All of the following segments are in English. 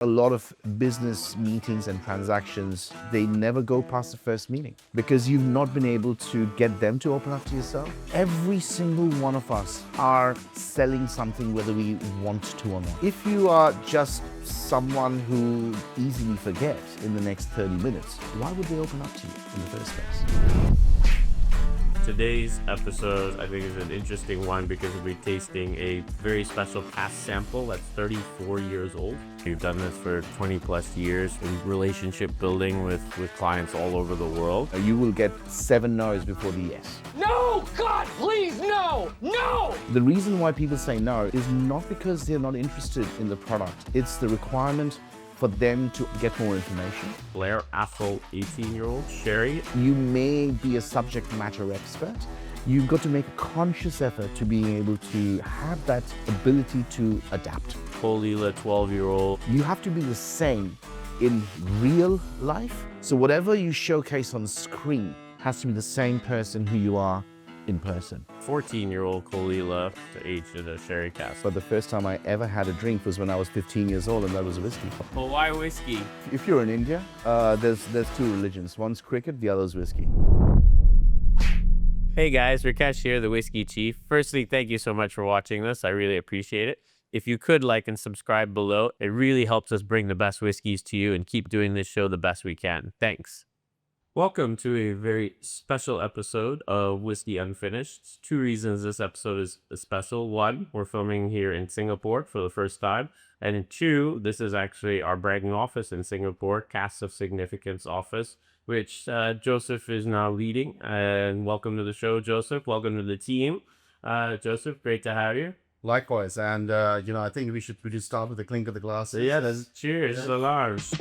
A lot of business meetings and transactions, they never go past the first meeting because you've not been able to get them to open up to yourself. Every single one of us are selling something whether we want to or not. If you are just someone who easily forgets in the next 30 minutes, why would they open up to you in the first place? Today's episode, I think, is an interesting one because we'll be tasting a very special cask sample that's 34 years old. We've done this for 20 plus years in relationship building with clients all over the world. You will get 7 no's before the yes. No! God, please, no! No! The reason why people say no is not because they're not interested in the product. It's the requirement for them to get more information. Blair Atholl 18-year-old sherry. You may be a subject matter expert. You've got to make a conscious effort to being able to have that ability to adapt. Caol Ila 12-year-old. You have to be the same in real life. So whatever you showcase on screen has to be the same person who you are in person. 14-year-old Caol Ila to age in a sherry cask. But the first time I ever had a drink was when I was 15 years old, and that was a whiskey. Well, why whiskey? If you're in India, there's 2 religions. One's cricket, the other's whiskey. Hey guys, Rickesh here, the Whiskey Chief. Firstly, thank you so much for watching this. I really appreciate it. If you could like and subscribe below, it really helps us bring the best whiskeys to you and keep doing this show the best we can. Thanks. Welcome to a very special episode of Whisky Unfinished. 2 reasons this episode is special. 1, we're filming here in Singapore for the first time. And 2, this is actually our brand new office in Singapore, Casks of Significance office, which Joseph is now leading. And welcome to the show, Joseph. Welcome to the team. Joseph, great to have you. Likewise, and I think we should start with the clink of the glasses. Yeah, that's cheers, alarms.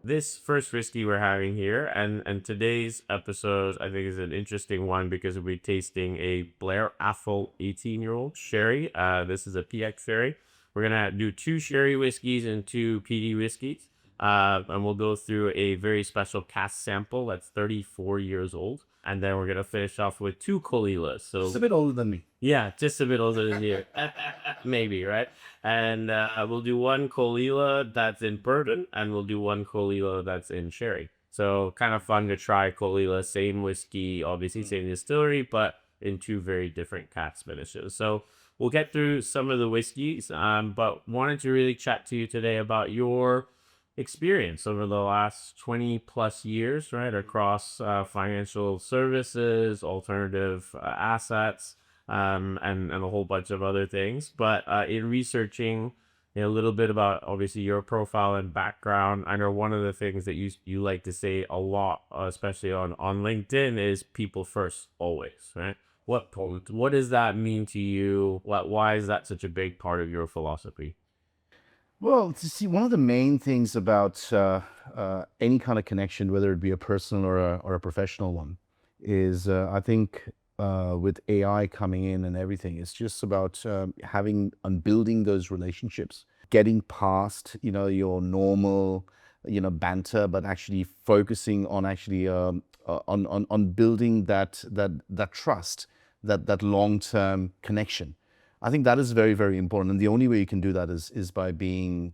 This first whiskey we're having here, and today's episode, I think, is an interesting one because we'll be tasting a Blair Atholl 18-year-old sherry. This is a PX sherry. We're going to do 2 sherry whiskeys and 2 PD whiskeys. And we'll go through a very special cask sample that's 34 years old. And then we're going to finish off with 2 Caol Ilas. So It's a bit older than me. yeah, just a bit older than you. Maybe, right? And we'll do 1 Caol Ila that's in bourbon, and we'll do 1 Caol Ila that's in sherry. So kind of fun to try Caol Ila, same whiskey, obviously same distillery, but in 2 very different cask finishes. So we'll get through some of the whiskeys, but wanted to really chat to you today about your experience over the last 20 plus years, right, across financial services, alternative assets, and a whole bunch of other things. But in researching a little bit about obviously your profile and background, I know one of the things that you like to say a lot, especially on LinkedIn, is people first always, right? What does that mean to you? Why is that such a big part of your philosophy? Well, to see, one of the main things about any kind of connection, whether it be a personal or a professional one, is I think with AI coming in and everything, it's just about having and building those relationships, getting past your normal banter, but actually focusing on actually on building that trust, that long-term connection. I think that is very, very important. And the only way you can do that is by being,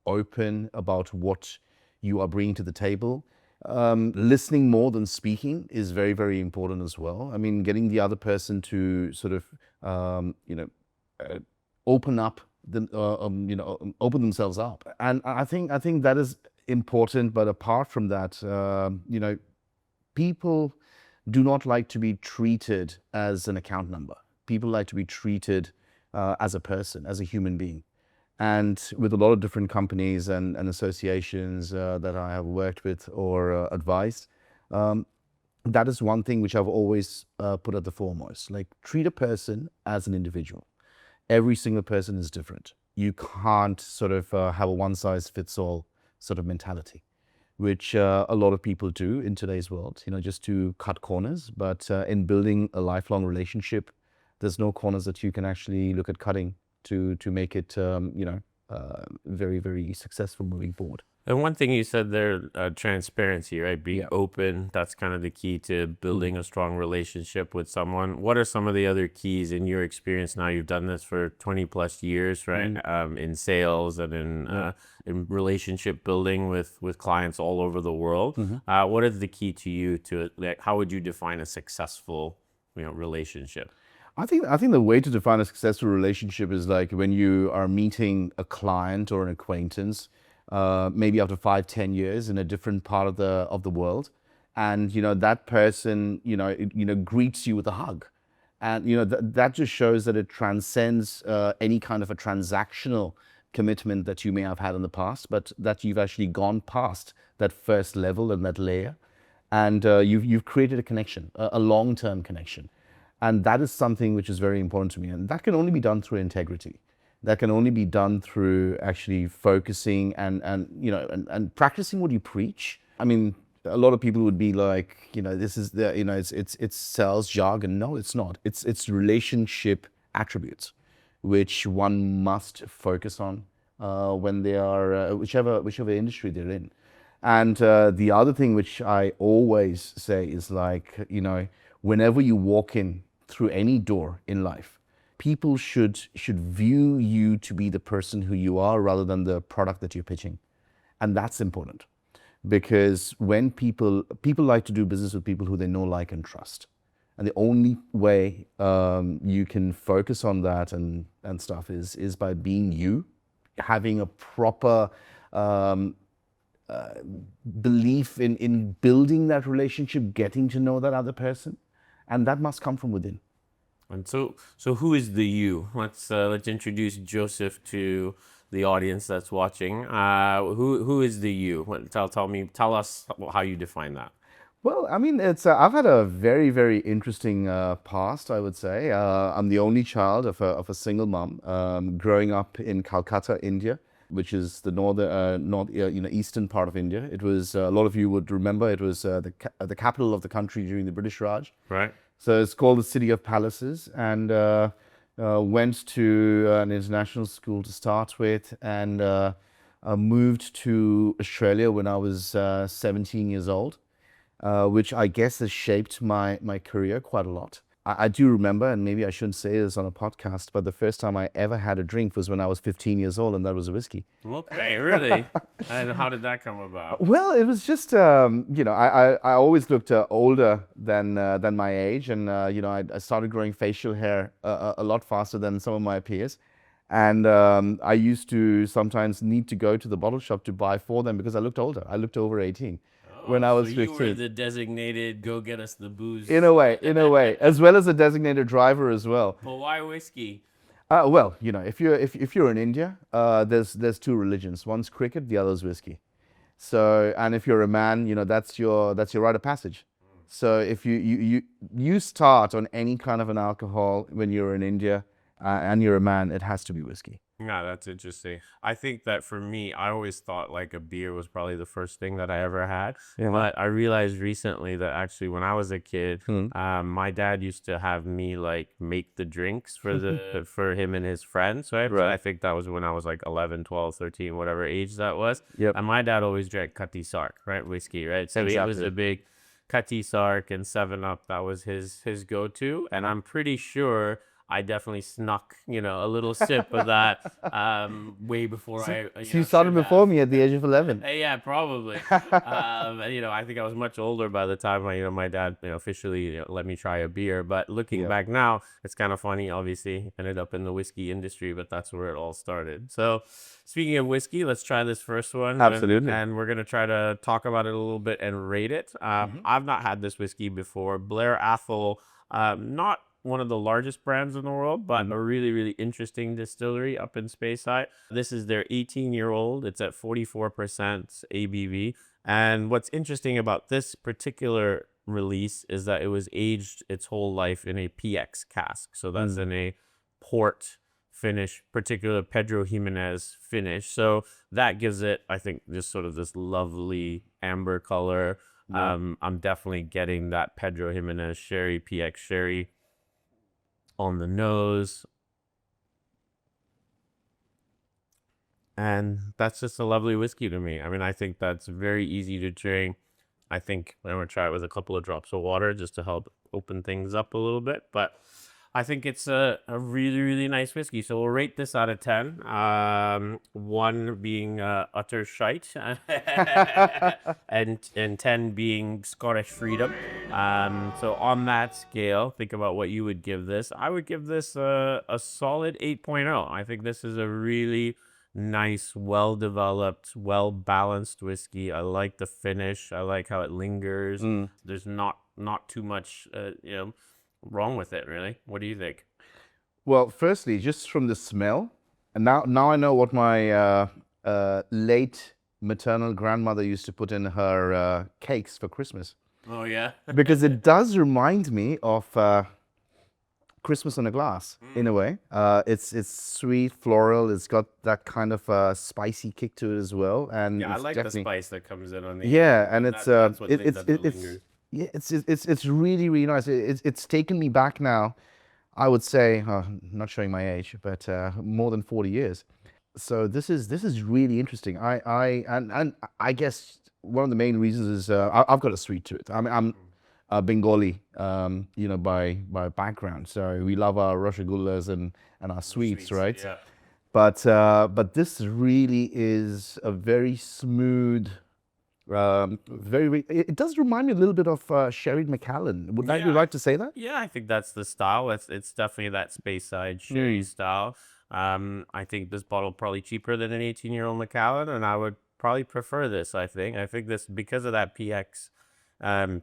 open about what you are bringing to the table. Listening more than speaking is very, very important as well. I mean, getting the other person to sort of, open up, open themselves up. And I think that is important. But apart from that, people do not like to be treated as an account number. People like to be treated as a person, as a human being. And with a lot of different companies and associations that I have worked with or advised, that is one thing which I've always put at the foremost. Like, treat a person as an individual. Every single person is different. You can't sort of have a one-size-fits-all sort of mentality, which a lot of people do in today's world, just to cut corners. But in building a lifelong relationship, there's no corners that you can actually look at cutting to make it, very, very successful moving forward. And one thing you said there, transparency, right? Being Yeah. open, that's kind of the key to building a strong relationship with someone. What are some of the other keys in your experience now? You've done this for 20 plus years, right? In sales and in relationship building with clients all over the world. What is the key to you to, like, how would you define a successful, relationship? I think the way to define a successful relationship is like when you are meeting a client or an acquaintance, maybe after 5, 10 years in a different part of the world, and that person greets you with a hug, and that just shows that it transcends any kind of a transactional commitment that you may have had in the past, but that you've actually gone past that first level and that layer, and you've created a connection, a long-term connection. And that is something which is very important to me. And that can only be done through integrity. That can only be done through actually focusing and practicing what you preach. I mean, a lot of people would be like, this is it's sales jargon. No, it's not. It's relationship attributes, which one must focus on when they are whichever industry they're in. And the other thing which I always say is like, whenever you walk in through any door in life, people should view you to be the person who you are rather than the product that you're pitching. And that's important because when people like to do business with people who they know, like, and trust. And the only way you can focus on that and stuff is by being you, having a proper belief in building that relationship, getting to know that other person, and that must come from within. And so who is the you? Let's introduce Joseph to the audience that's watching. Who is the you? Tell us how you define that. Well, I mean, it's I've had a very, very interesting past, I would say. I'm the only child of a single mom, growing up in Calcutta, India, which is the eastern part of India. It was a lot of you would remember. It was the capital of the country during the British Raj. Right. So it's called the City of Palaces, and went to an international school to start with, and moved to Australia when I was 17 years old, which I guess has shaped my career quite a lot. I do remember, and maybe I shouldn't say this on a podcast, but the first time I ever had a drink was when I was 15 years old, and that was a whiskey. Okay, really? And how did that come about? Well, it was just, I always looked older than my age, and I started growing facial hair a lot faster than some of my peers, and I used to sometimes need to go to the bottle shop to buy for them because I looked older. I looked over 18 when I was 15. You were the designated go get us the booze. In a way, as well as a designated driver as well. But why whiskey? Well, if you're in India, there's two religions. One's cricket, the other's whiskey. So, and if you're a man, that's your rite of passage. So if you start on any kind of an alcohol when you're in India, and you're a man, it has to be whiskey. Yeah, that's interesting. I think that for me, I always thought like a beer was probably the first thing that I ever had. Yeah. But I realized recently that actually when I was a kid, my dad used to have me like make the drinks for him and his friends, right? Right. I think that was when I was like 11, 12, 13, whatever age that was. Yep. And my dad always drank Cutty Sark, right? Whiskey, right? So he was Exactly. a big Cutty Sark and 7-Up. That was his go-to. And I'm pretty sure I definitely snuck, a little sip of that way before So I. you started before me at the age of 11. Yeah, probably. I think I was much older by the time my dad officially let me try a beer. But looking back now, it's kind of funny. Obviously, ended up in the whiskey industry, but that's where it all started. So, speaking of whiskey, let's try this first one. Absolutely. And we're gonna try to talk about it a little bit and rate it. I've not had this whiskey before. Blair Atholl, not one of the largest brands in the world, but a really, really interesting distillery up in Speyside. This is their 18-year-old. It's at 44% ABV. And what's interesting about this particular release is that it was aged its whole life in a PX cask. So that's in a port finish, particular Pedro Jimenez finish. So that gives it, I think, just sort of this lovely amber color. I'm definitely getting that Pedro Jimenez sherry, PX sherry on the nose. And that's just a lovely whiskey to me. I mean, I think that's very easy to drink. I think I'm going to try it with a couple of drops of water just to help open things up a little bit. But I think it's a really, really nice whiskey. So we'll rate this out of 10. 1 being utter shite, and 10 being Scottish freedom. So on that scale, think about what you would give this. I would give this a solid 8.0. I think this is a really nice, well-developed, well-balanced whiskey. I like the finish. I like how it lingers. There's not too much, wrong with it, really. What do you think? Well, firstly, just from the smell, and now I know what my late maternal grandmother used to put in her cakes for Christmas, Oh, yeah. because it does remind me of Christmas in a glass in a way. It's sweet, floral. It's got that kind of spicy kick to it as well, and Yeah, I it's like the definitely spice that comes in on the yeah, and that- it's that's what it, things that it's linger. yeah, it's really really nice. It's taken me back now. I would say, not showing my age, but more than 40 years. So this is really interesting. And I guess one of the main reasons is I've got a sweet tooth. I mean, I'm Bengali, by background. So we love our rasagullas and our sweets, right? Yeah. But this really is a very smooth, it does remind me a little bit of Sherry Macallan. Would you Yeah. like to say that? Yeah, I think that's the style. It's definitely that space side sherry style. I think this bottle probably cheaper than an 18-year-old Macallan, and I would probably prefer this. I think this, because of that PX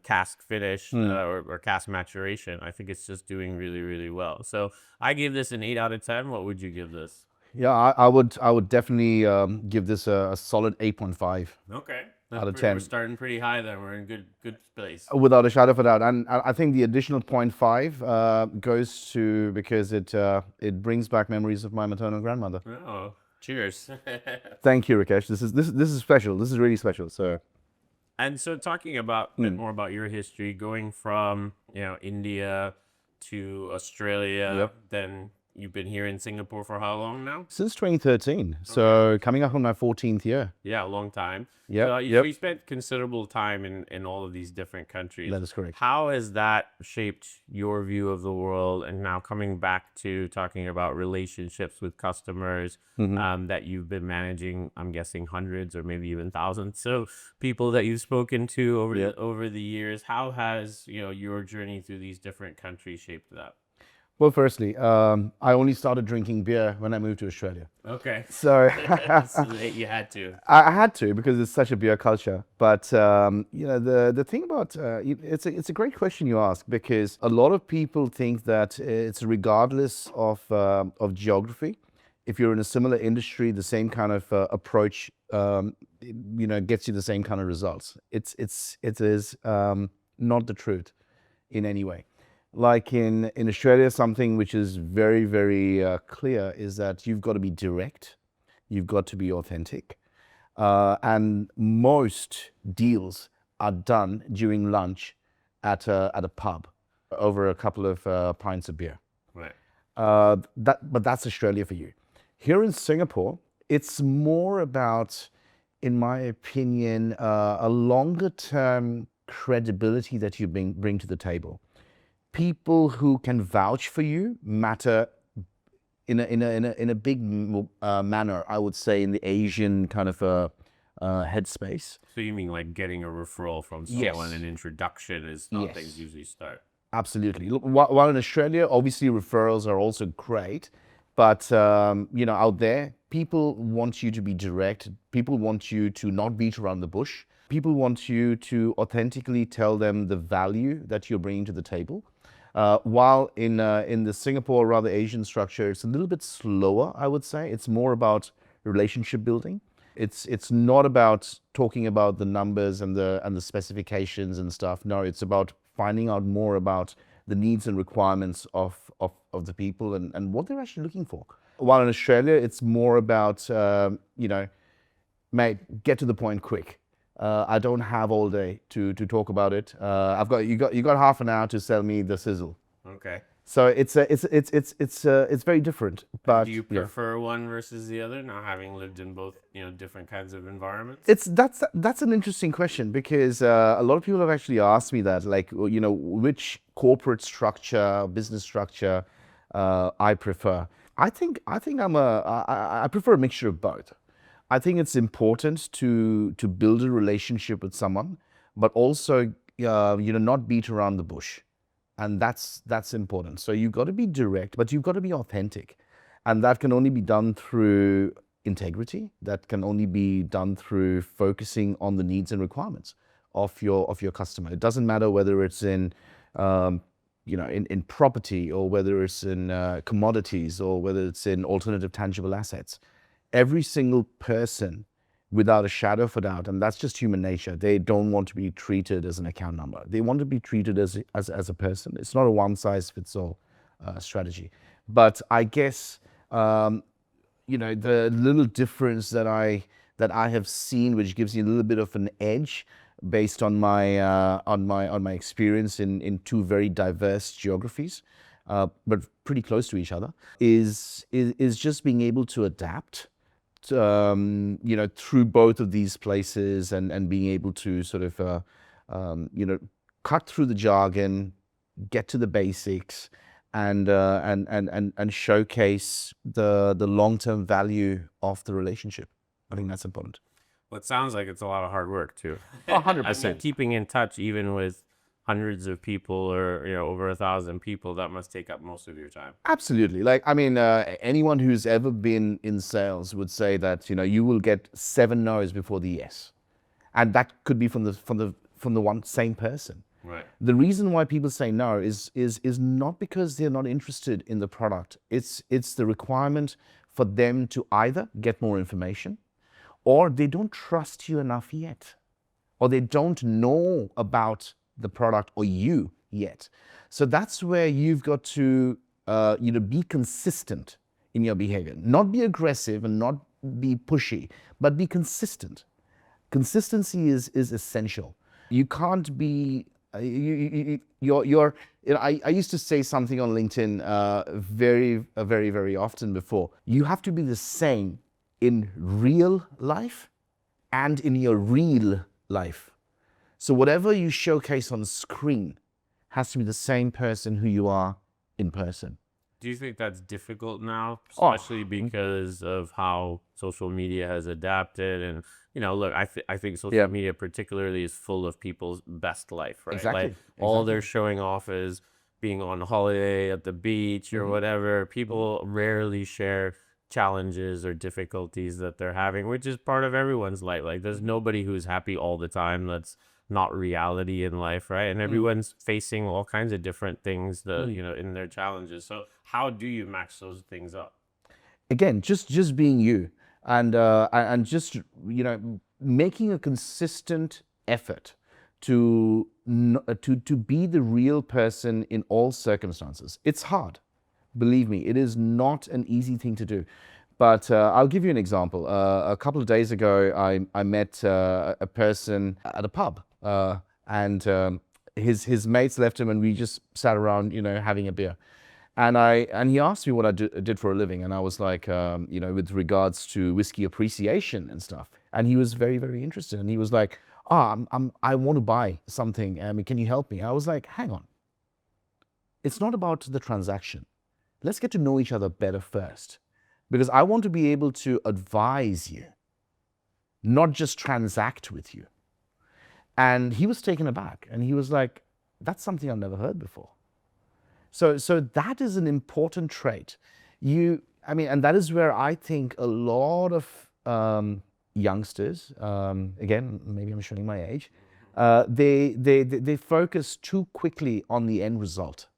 cask finish, or cask maturation. I think it's just doing really, really well. So I give this an 8 out of 10. What would you give this? Yeah, I would definitely give this a solid 8.5 Okay. out of We're 10. starting pretty high then. We're in good place. Without a shadow of a doubt. And I think the additional 0.5 goes to because it brings back memories of my maternal grandmother. Oh, cheers. Thank you, Rickesh. This is special. This is really special. So And so talking about a bit more about your history, going from, India to Australia, Yep. then you've been here in Singapore for how long now? since 2013, so coming up on my 14th year. Yeah, a long time. Yep, So yep. you spent considerable time in all of these different countries. That is correct. How has that shaped your view of the world? And now coming back to talking about relationships with customers, that you've been managing, I'm guessing hundreds or maybe even thousands. So people that you've spoken to over the years, how has, your journey through these different countries shaped that? Well, firstly, I only started drinking beer when I moved to Australia. Okay. So So you had to. I had to because it's such a beer culture. But the thing about it's a great question you ask, because a lot of people think that it's regardless of geography. If you're in a similar industry, the same kind of approach gets you the same kind of results. It is not the truth in any way. Like in Australia, something which is very, very clear is that you've got to be direct, you've got to be authentic, and most deals are done during lunch at a pub over a couple of pints of beer. Right. But that's Australia for you. Here in Singapore, it's more about, in my opinion, a longer term credibility that you bring to the table. People who can vouch for you matter in a big manner, I would say, in the Asian kind of headspace. So you mean like getting a referral from Yes. someone, an introduction is how Yes. things usually start. Absolutely. Look, while in Australia, obviously referrals are also great, but out there, people want you to be direct. People want you to not beat around the bush. People want you to authentically tell them the value that you're bringing to the table. While in the Singapore, rather Asian structure, it's a little bit slower, I would say. It's more about relationship building. It's not about talking about the numbers and the specifications and stuff. No, it's about finding out more about the needs and requirements of the people and what they're actually looking for. While in Australia, it's more about, mate, get to the point quick. I don't have all day to talk about it. You got half an hour to sell me the sizzle. Okay. So it's very different. But Do you yeah. prefer one versus the other, now having lived in both, different kinds of environments? That's an interesting question, because a lot of people have actually asked me that, like, which corporate structure, business structure I prefer. I think I prefer a mixture of both. I think it's important to build a relationship with someone, but also not beat around the bush, and that's important. So you've got to be direct, but you've got to be authentic, and that can only be done through integrity. That can only be done through focusing on the needs and requirements of your customer. It doesn't matter whether it's in in property, or whether it's in commodities, or whether it's in alternative tangible assets. Every single person, without a shadow of a doubt, and that's just human nature, they don't want to be treated as an account number. They want to be treated as a person. It's not a one-size-fits-all strategy. But I guess the little difference that I have seen, which gives you a little bit of an edge, based on my experience in two very diverse geographies, but pretty close to each other, is just being able to adapt, through both of these places, and being able to sort of cut through the jargon, get to the basics, and showcase the long-term value of the relationship. I think that's important. Well, it sounds like it's a lot of hard work too. 100%. Keeping in touch, even with hundreds of people, or over 1,000 people, that must take up most of your time. Absolutely. Like, I mean, anyone who's ever been in sales would say that you will get 7 no's before the yes, and that could be from the one same person. Right. The reason why people say no is not because they're not interested in the product. It's the requirement for them to either get more information, or they don't trust you enough yet, or they don't know about the product or you yet. So that's where you've got to be consistent in your behavior. Not be aggressive and not be pushy, but be consistent. Consistency is essential. You can't be I used to say something on LinkedIn very often before. You have to be the same in real life and in your real life. So whatever you showcase on screen has to be the same person who you are in person. Do you think that's difficult now, Oh. especially because of how social media has adapted? And look, I think social Yeah. media particularly is full of people's best life, right? Exactly, Like all exactly. they're showing off is being on holiday at the beach or whatever. People rarely share challenges or difficulties that they're having, which is part of everyone's life. Like there's nobody who's happy all the time. That's not reality in life, right? And everyone's facing all kinds of different things that in their challenges. So how do you match those things up? Again, just being you, and just making a consistent effort to be the real person in all circumstances. It's hard, believe me. It is not an easy thing to do. But I'll give you an example. A couple of days ago, I met a person at a pub, and his mates left him, and we just sat around, having a beer. And he asked me what I did for a living, and I was like, with regards to whiskey appreciation and stuff. And he was very, very interested, and he was like, I want to buy something. Can you help me? I was like, hang on. It's not about the transaction. Let's get to know each other better first, because I want to be able to advise you, not just transact with you. And he was taken aback, and he was like, that's something I've never heard before. So that is an important trait. And that is where I think a lot of youngsters, again, maybe I'm showing my age, they focus too quickly on the end result.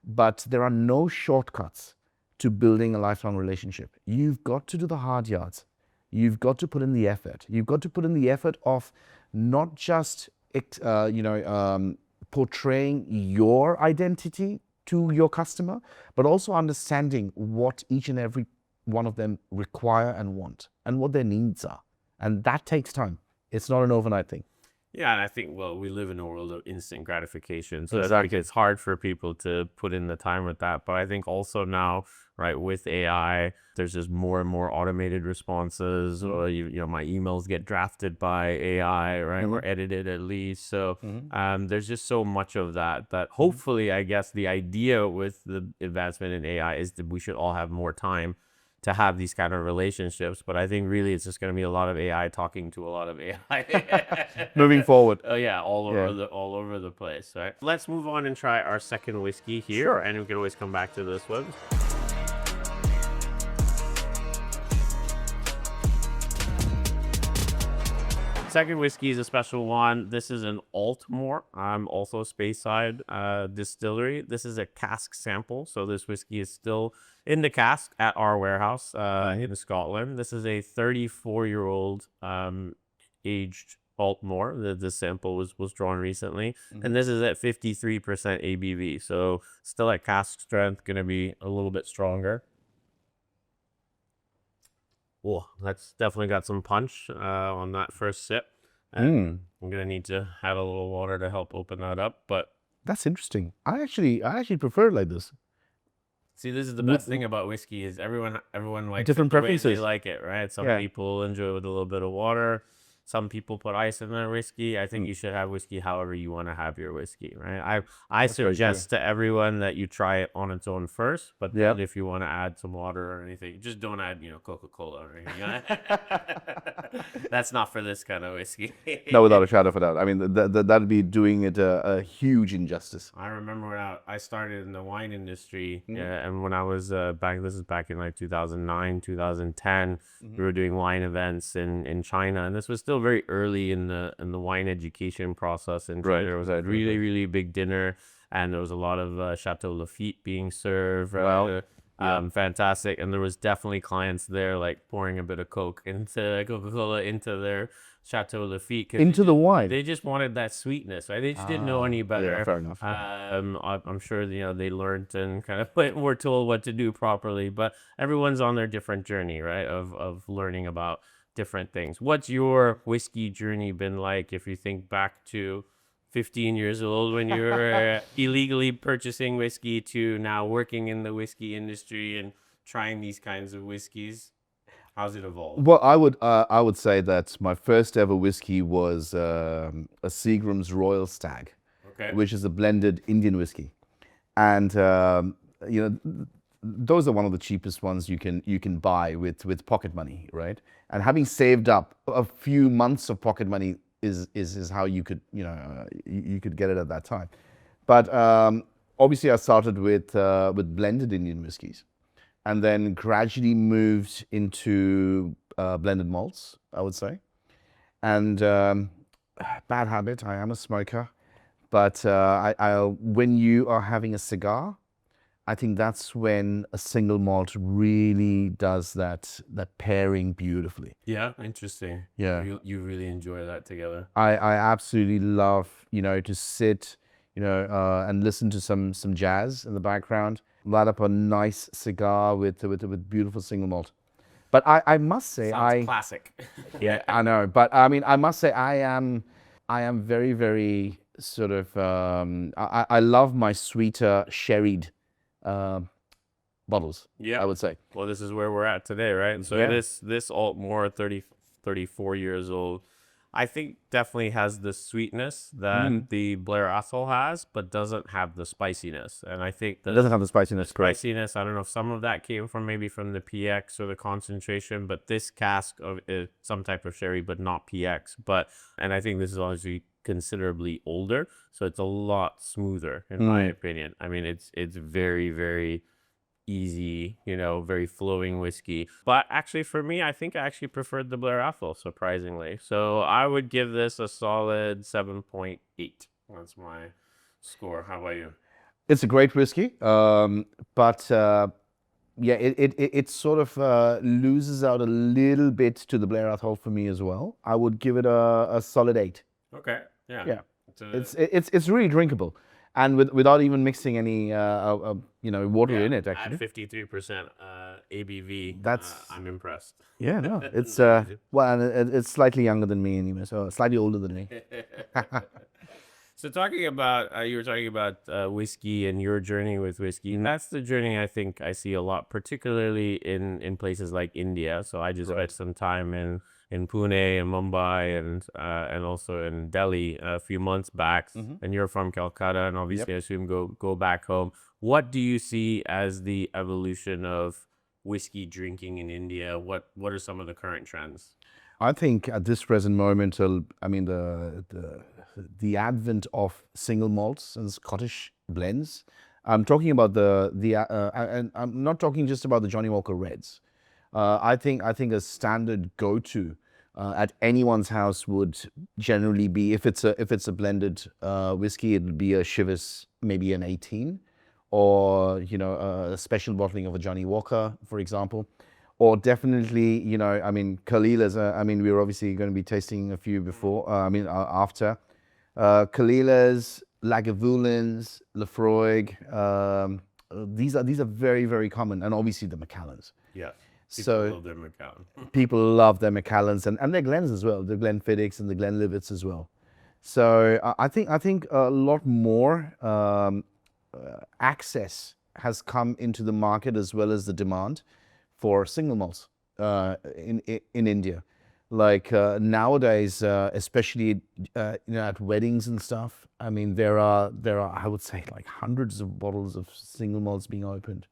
But there are no shortcuts to building a lifelong relationship. You've got to do the hard yards. You've got to put in the effort. You've got to put in the effort of not just portraying your identity to your customer, but also understanding what each and every one of them require and want, and what their needs are. And that takes time. It's not an overnight thing. Yeah, and I think, well, we live in a world of instant gratification, so I think Exactly. it's hard for people to put in the time with that. But I think also now, right, with AI, there's just more and more automated responses, or my emails get drafted by AI, right, or edited at least. So there's just so much of that hopefully, I guess, the idea with the advancement in AI is that we should all have more time to have these kind of relationships. But I think really it's just going to be a lot of AI talking to a lot of AI. Moving forward. Oh yeah, all over Yeah. all over the place. Right. Let's move on and try our second whiskey here, Sure. and we can always come back to this one. Second whiskey is a special one. This is an Aultmore, also Speyside distillery. This is a cask sample, so this whiskey is still in the cask at our warehouse in Scotland. This is a 34-year-old aged Aultmore. The sample was drawn recently, and this is at 53% ABV, so still at cask strength, gonna be a little bit stronger. Oh, that's definitely got some punch on that first sip. I'm gonna need to add a little water to help open that up. But That's interesting. I actually prefer it like this. see, this is the best thing about whiskey is everyone likes Different it the way they preferences. like it, right? Some Yeah. people enjoy it with a little bit of water. Some people put ice in their whiskey. I think Mm. you should have whiskey however you want to have your whiskey, right? I That's very true. suggest to everyone that you try it on its own first, but Yeah. then if you want to add some water or anything, just don't add, Coca-Cola or anything. That's not for this kind of whiskey. No, without a shadow of a doubt. I mean, that'd be doing it a huge injustice. I remember when I started in the wine industry, and when I was this is back in like 2009, 2010, we were doing wine events in China, and this was still very early in the wine education process. And Right, there was a right, right, really, really big dinner, and there was a lot of Chateau Lafite being served. Wow. Fantastic. And there was definitely clients there like pouring a bit of Coca-Cola into their Chateau Lafite. 'Cause Into the wine. they just wanted that sweetness, right? They just didn't know any better. Yeah, fair enough. I'm sure they learned and kind of were told what to do properly. But everyone's on their different journey, right? Of learning about different things. What's your whiskey journey been like? If you think back to 15 years old when you were illegally purchasing whiskey to now working in the whiskey industry and trying these kinds of whiskeys, how's it evolved? Well, I would say that my first ever whiskey was a Seagram's Royal Stag, Okay. which is a blended Indian whiskey, and those are one of the cheapest ones you can buy with pocket money, right? And having saved up a few months of pocket money is how you could you could get it at that time. But obviously, I started with blended Indian whiskies, and then gradually moved into blended malts, I would say. And bad habit, I am a smoker, but when you are having a cigar, I think that's when a single malt really does that pairing beautifully. Yeah, interesting. Yeah. You really enjoy that together. I absolutely love, to sit, and listen to some jazz in the background, light up a nice cigar with beautiful single malt. But I must say, Sounds classic. yeah, I know. But I mean, I must say, I am very, very sort of, I love my sweeter sherried bottles. Yeah. I would say. Well, this is where we're at today, right? And so Yeah. this Altmore, 34 years old, I think definitely has the sweetness that the Blair Atholl has, but doesn't have the spiciness. And I think It the doesn't have the spiciness, correct? spiciness, I don't know if some of that came from maybe from the PX or the concentration, but this cask of some type of sherry, but not PX. And I think this is obviously considerably older, so it's a lot smoother in my opinion. I mean, it's very, very easy, very flowing whiskey. But actually, for me, I think I actually preferred the Blair Atholl, surprisingly. So I would give this a solid 7.8. That's my score. How about you? It's a great whiskey, but yeah, it sort of loses out a little bit to the Blair Atholl for me as well. I would give it a solid 8. Okay. Yeah. Yeah. It's It's really drinkable, and without even mixing any water in it. At Actually, 53% ABV. That's- I'm impressed. Yeah, no, it's Amazing. well, and it's slightly younger than me anyway, so slightly older than me. So talking about you were talking about whiskey and your journey with whiskey. And that's the journey I think I see a lot, particularly in places like India. So I just spent some time in Pune and Mumbai and also in Delhi a few months back. And you're from Calcutta, and obviously I assume go back home. What do you see as the evolution of whiskey drinking in India? What are some of the current trends? I think at this present moment, I mean the advent of single malts and Scottish blends. I'm talking about and I'm not talking just about the Johnny Walker Reds. I think a standard go-to at anyone's house would generally be, if it's a blended whiskey, it would be a Chivas, maybe an 18, or a special bottling of a Johnny Walker, for example. Or definitely, I mean, Caol Ila's, I mean, we're obviously going to be tasting a few before, after. Caol Ila's, Lagavulins, Lafroig, these are very, very common, and obviously the Macallans. Yeah. So love their Macallan. people love their Macallans and their Glens as well, the Glenfiddichs and the Glenlivets as well. So I think a lot more access has come into the market, as well as the demand for single malts in India. Like nowadays, especially at weddings and stuff. I mean, there are I would say like hundreds of bottles of single malts being opened,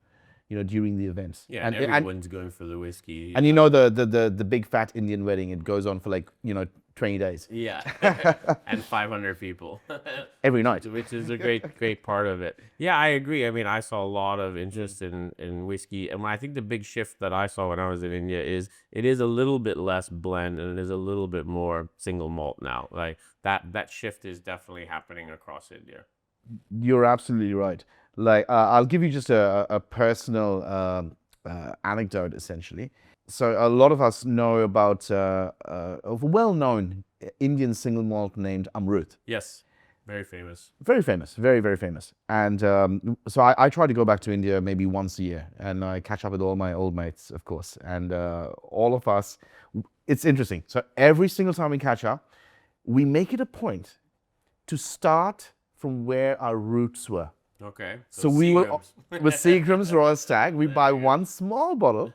during the events. Yeah, and everyone's going for the whiskey. And the big fat Indian wedding, it goes on for like 20 days Yeah, and 500 people every night. which is a great part of it. Yeah, I agree. I mean, I saw a lot of interest in whiskey, and I think the big shift that I saw when I was in India is it is a little bit less blend and it is a little bit more single malt now. Like that shift is definitely happening across India. You're absolutely right. Like I'll give you just a personal anecdote, essentially. So a lot of us know about a well-known Indian single malt named Amrut. Yes, very famous. Very famous, very, very famous. And so I try to go back to India maybe once a year, and I catch up with all my old mates, of course. And all of us, it's interesting. So every single time we catch up, we make it a point to start from where our roots were. Okay. So we will, with Seagram's Royal Stag, we buy one small bottle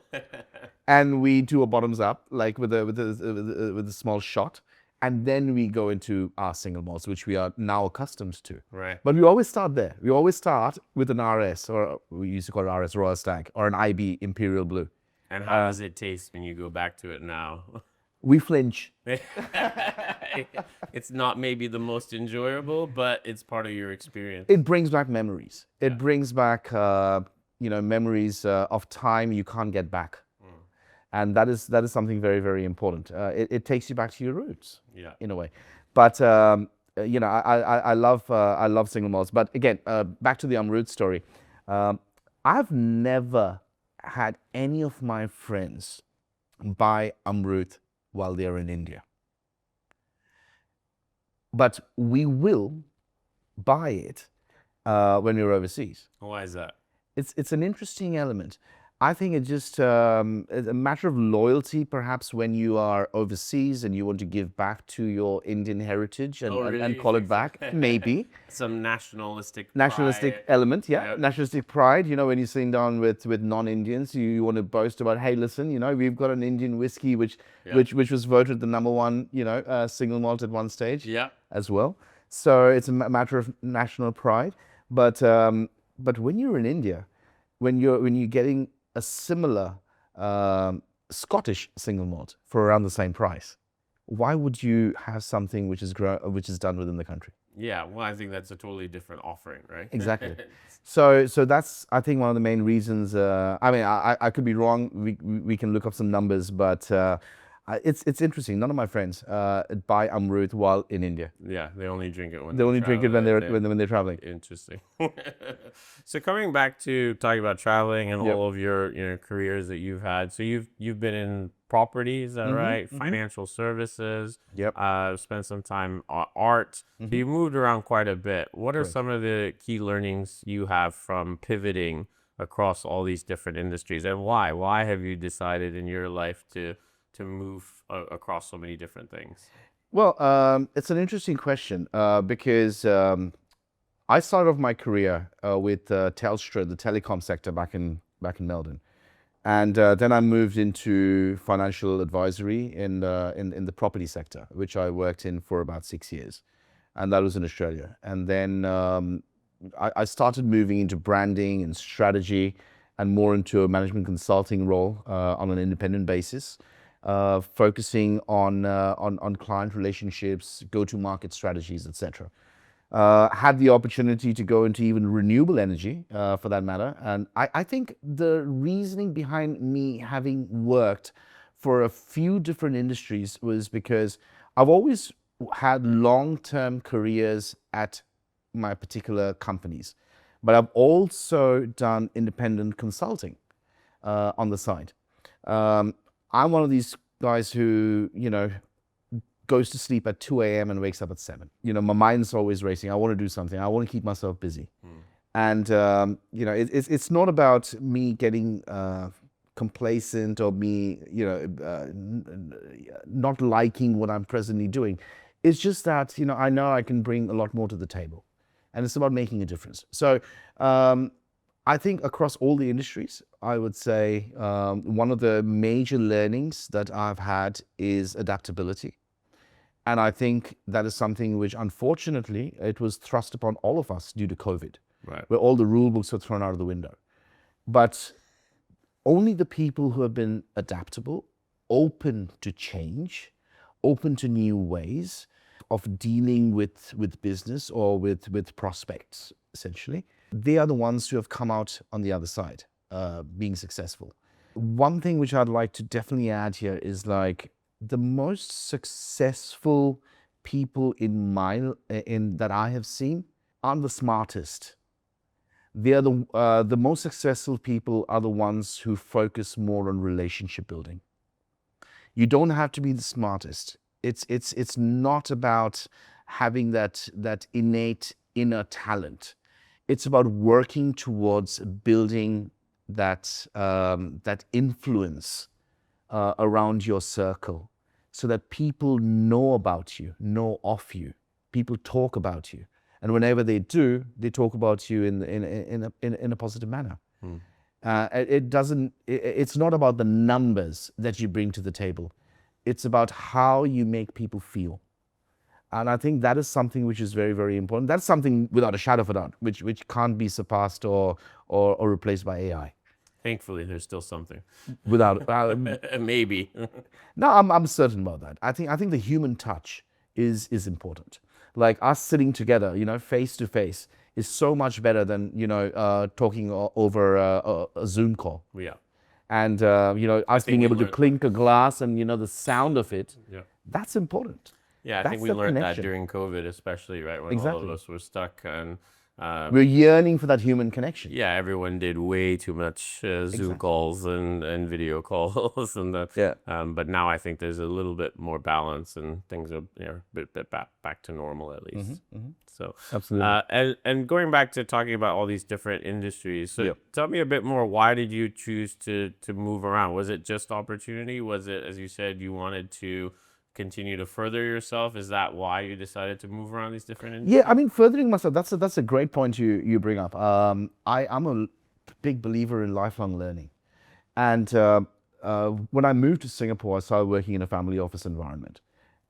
and we do a bottoms up, like with a small shot. And then we go into our single malts, which we are now accustomed to. Right. But we always start there. We always start with an RS, or we used to call it RS Royal Stag, or an IB Imperial Blue. And how does it taste when you go back to it now? We flinch. It's not maybe the most enjoyable, but it's part of your experience. It brings back memories. It brings back, memories of time you can't get back. And that is something very, very important. It takes you back to your roots, in a way. But I love single malts. But again, back to the Amrut story. I've never had any of my friends buy Amrut while they're in India, but we will buy it when we're overseas. Why is that? It's an interesting element. I think it's just it's a matter of loyalty, perhaps, when you are overseas and you want to give back to your Indian heritage and call it back, maybe. Some nationalistic pride. Element, Yep. nationalistic pride. When you're sitting down with non-Indians, you want to boast about, hey, listen, we've got an Indian whiskey which was voted the number one, single malt at one stage, as well. So it's a matter of national pride. But when you're in India, when you're getting a similar Scottish single malt for around the same price, why would you have something which is done within the country? Yeah, well, I think that's a totally different offering, right? Exactly. So that's, I think, one of the main reasons. I mean, I could be wrong. We can look up some numbers, but it's interesting. None of my friends buy Amrut while in India. Yeah, they only drink it when They only drink it when they're traveling. Interesting. So coming back to talking about traveling and all of your careers that you've had. So you've been in property, is that right? Financial services. Yep. Spent some time art. So you moved around quite a bit. What are some of the key learnings you have from pivoting across all these different industries, and why? Why have you decided in your life to move across so many different things? Well, it's an interesting question because I started off my career with Telstra, the telecom sector back in Melbourne, and then I moved into financial advisory in the property sector, which I worked in for about 6 years, and that was in Australia. And then I started moving into branding and strategy, and more into a management consulting role on an independent basis, focusing on client relationships, go-to-market strategies, etc. Had the opportunity to go into even renewable energy, for that matter. And I think the reasoning behind me having worked for a few different industries was because I've always had long-term careers at my particular companies, but I've also done independent consulting on the side. I'm one of these guys who, goes to sleep at 2 a.m. and wakes up at 7. My mind's always racing. I want to do something. I want to keep myself busy. And, it's not about me getting complacent or me, not liking what I'm presently doing. It's just that, I know I can bring a lot more to the table. And it's about making a difference. So I think across all the industries, I would say one of the major learnings that I've had is adaptability. And I think that is something which, unfortunately, it was thrust upon all of us due to COVID, Right. where all the rule books were thrown out of the window. But only the people who have been adaptable, open to change, open to new ways of dealing with business or with prospects, essentially, they are the ones who have come out on the other side, being successful. One thing which I'd like to definitely add here is the most successful people in that I have seen aren't the smartest. They are the most successful people are the ones who focus more on relationship building. You don't have to be the smartest. It's not about having that innate inner talent. It's about working towards building that influence around your circle, so that people know about you, know of you. People talk about you, and whenever they do, they talk about you in a positive manner. It's not about the numbers that you bring to the table. It's about how you make people feel. And I think that is something which is very, very important. That's something without a shadow of a doubt, which can't be surpassed or replaced by AI. Thankfully, there's still something. Without Maybe. no, I'm certain about that. I think the human touch is important. Like us sitting together, face to face, is so much better than talking over a Zoom call. Yeah. And us being able to clink a glass and the sound of it. Yeah. That's important. Yeah, I That's think we the learned connection. that during COVID, especially, right, when all Exactly. of us were stuck. And We're yearning for that human connection. yeah, everyone did way too much Zoom Exactly. calls and video calls, and Yeah. but now I think there's a little bit more balance, and things are a bit back to normal at least. So Absolutely. and going back to talking about all these different industries, so Yep. tell me a bit more. Why did you choose to move around? Was it just opportunity? Was it, as you said, you wanted to continue to further yourself? Is that why you decided to move around these different industries? Yeah, I mean, furthering myself, that's a great point you bring up. I'm a big believer in lifelong learning. And when I moved to Singapore, I started working in a family office environment.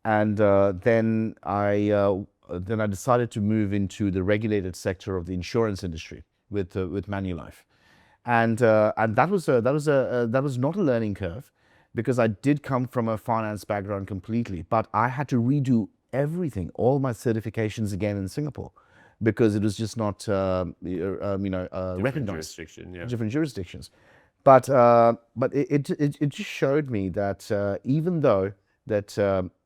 And then I decided to move into the regulated sector of the insurance industry with Manulife. And that was not a learning curve, because I did come from a finance background completely, but I had to redo everything, all my certifications again in Singapore, because it was just not recognized. Jurisdiction, yeah. Different jurisdictions. But it just showed me that even though that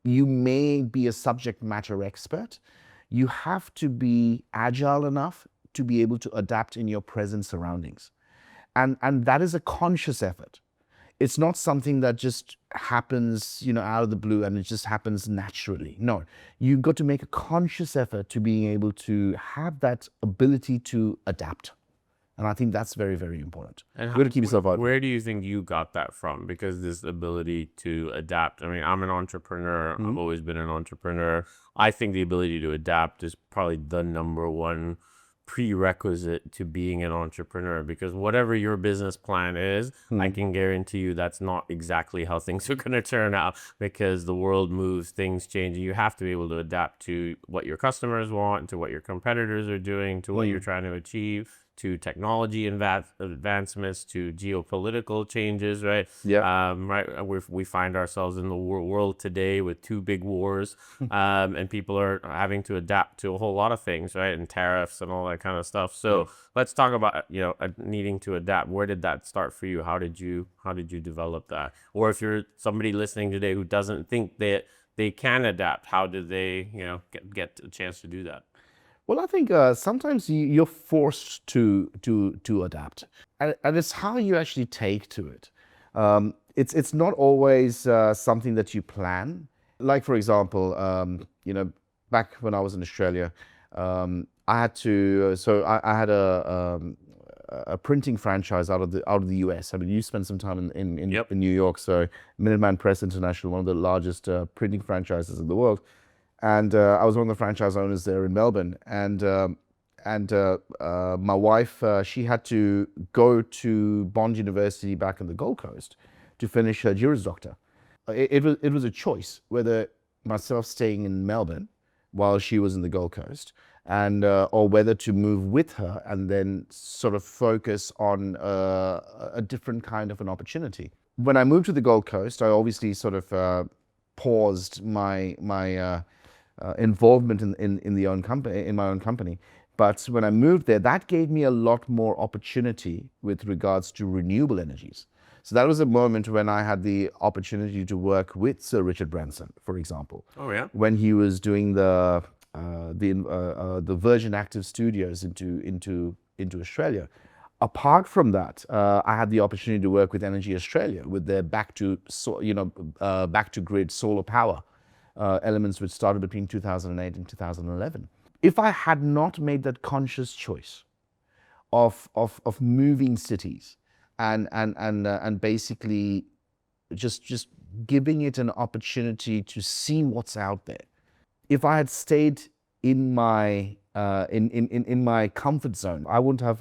you may be a subject matter expert, you have to be agile enough to be able to adapt in your present surroundings. And that is a conscious effort. It's not something that just happens, out of the blue and it just happens naturally. No, you've got to make a conscious effort to being able to have that ability to adapt And I think that's very, very important. And You got to keep yourself out. Where do you think you got that from? Because this ability to adapt. I mean, I'm an entrepreneur. I've always been an entrepreneur. I think the ability to adapt is probably the number one prerequisite to being an entrepreneur, because whatever your business plan is, I can guarantee you that's not exactly how things are going to turn out, because the world moves, things change, and you have to be able to adapt to what your customers want, to what your competitors are doing, to what you're trying to achieve, to technology advancements, to geopolitical changes, right? Yeah. Right. We find ourselves in the world today with two big wars, and people are having to adapt to a whole lot of things, right? And tariffs and all that kind of stuff. So let's talk about, needing to adapt. Where did that start for you? How did you develop that? Or if you're somebody listening today who doesn't think that they can adapt, how did they, get a chance to do that? Well, I think sometimes you're forced to adapt, and it's how you actually take to it. It's not always something that you plan. Like, for example, back when I was in Australia, I had to. So I had a printing franchise out of the US. I mean, you spent some time in New York, so Minuteman Press International, one of the largest printing franchises in the world. And I was one of the franchise owners there in Melbourne. And my wife, she had to go to Bond University back in the Gold Coast to finish her Juris Doctor. It was a choice whether myself staying in Melbourne while she was in the Gold Coast, and or whether to move with her and then sort of focus on a different kind of an opportunity. When I moved to the Gold Coast, I obviously sort of paused my involvement in my own company. But when I moved there, that gave me a lot more opportunity with regards to renewable energies. So that was a moment when I had the opportunity to work with Sir Richard Branson, for example. Oh yeah. When he was doing the Virgin Active Studios into Australia. Apart from that, I had the opportunity to work with Energy Australia with their back to grid solar power elements, which started between 2008 and 2011. If I had not made that conscious choice of moving cities and basically just giving it an opportunity to see what's out there, if I had stayed in my my comfort zone, I wouldn't have